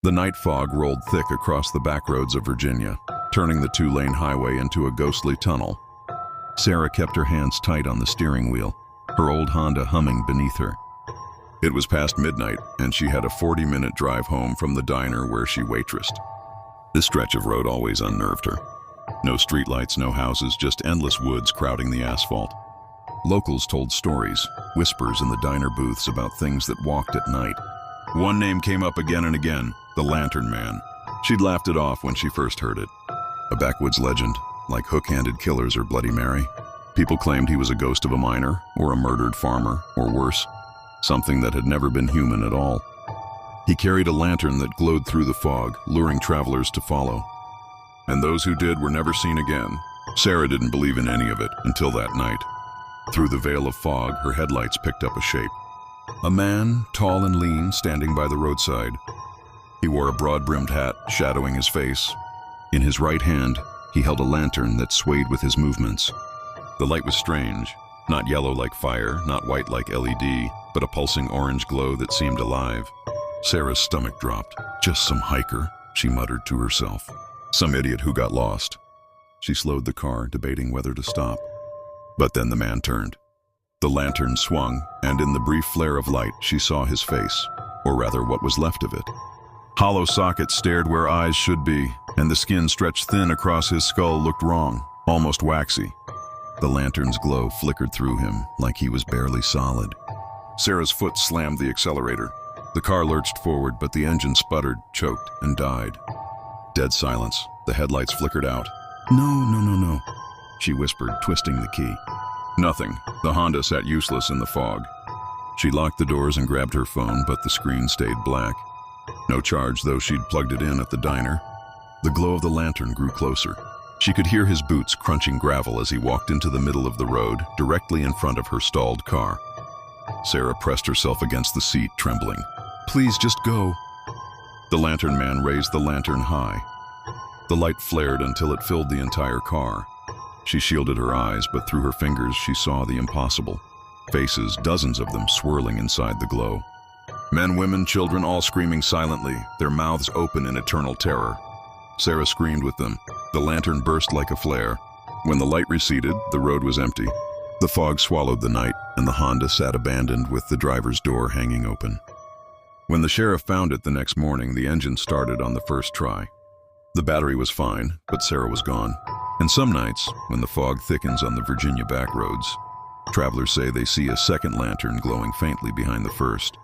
The night fog rolled thick across the back roads of Virginia, turning the two-lane highway into a ghostly tunnel. Sarah kept her hands tight on the steering wheel, her old Honda humming beneath her. It was past midnight, and she had a 40-minute drive home from the diner where she waitressed. This stretch of road always unnerved her. No streetlights, no houses, just endless woods crowding the asphalt. Locals told stories, whispers in the diner booths about things that walked at night. One name came up again and again, the Lantern Man. She'd laughed it off when she first heard it. A backwoods legend, like hook-handed killers or Bloody Mary. People claimed he was a ghost of a miner, or a murdered farmer, or worse, something that had never been human at all. He carried a lantern that glowed through the fog, luring travelers to follow. And those who did were never seen again. Sarah didn't believe in any of it until that night. Through the veil of fog, her headlights picked up a shape. A man, tall and lean, standing by the roadside. He wore a broad-brimmed hat, shadowing his face. In his right hand, he held a lantern that swayed with his movements. The light was strange, not yellow like fire, not white like LED, but a pulsing orange glow that seemed alive. Sarah's stomach dropped. Just some hiker, she muttered to herself. Some idiot who got lost. She slowed the car, debating whether to stop. But then the man turned. The lantern swung, and in the brief flare of light, she saw his face, or rather what was left of it. Hollow sockets stared where eyes should be, and the skin stretched thin across his skull looked wrong, almost waxy. The lantern's glow flickered through him like he was barely solid. Sarah's foot slammed the accelerator. The car lurched forward, but the engine sputtered, choked, and died. Dead silence. The headlights flickered out. No, she whispered, twisting the key. Nothing. The Honda sat useless in the fog. She locked the doors and grabbed her phone, but the screen stayed black. No charge, though she'd plugged it in at the diner. The glow of the lantern grew closer. She could hear his boots crunching gravel as he walked into the middle of the road, directly in front of her stalled car. Sarah pressed herself against the seat, trembling. Please, just go. The Lantern Man raised the lantern high. The light flared until it filled the entire car. She shielded her eyes, but through her fingers she saw the impossible. Faces, dozens of them, swirling inside the glow. Men, women, children, all screaming silently, their mouths open in eternal terror. Sarah screamed with them. The lantern burst like a flare. When the light receded, the road was empty. The fog swallowed the night, and the Honda sat abandoned with the driver's door hanging open. When the sheriff found it the next morning, the engine started on the first try. The battery was fine, but Sarah was gone. And some nights, when the fog thickens on the Virginia back roads, travelers say they see a second lantern glowing faintly behind the first.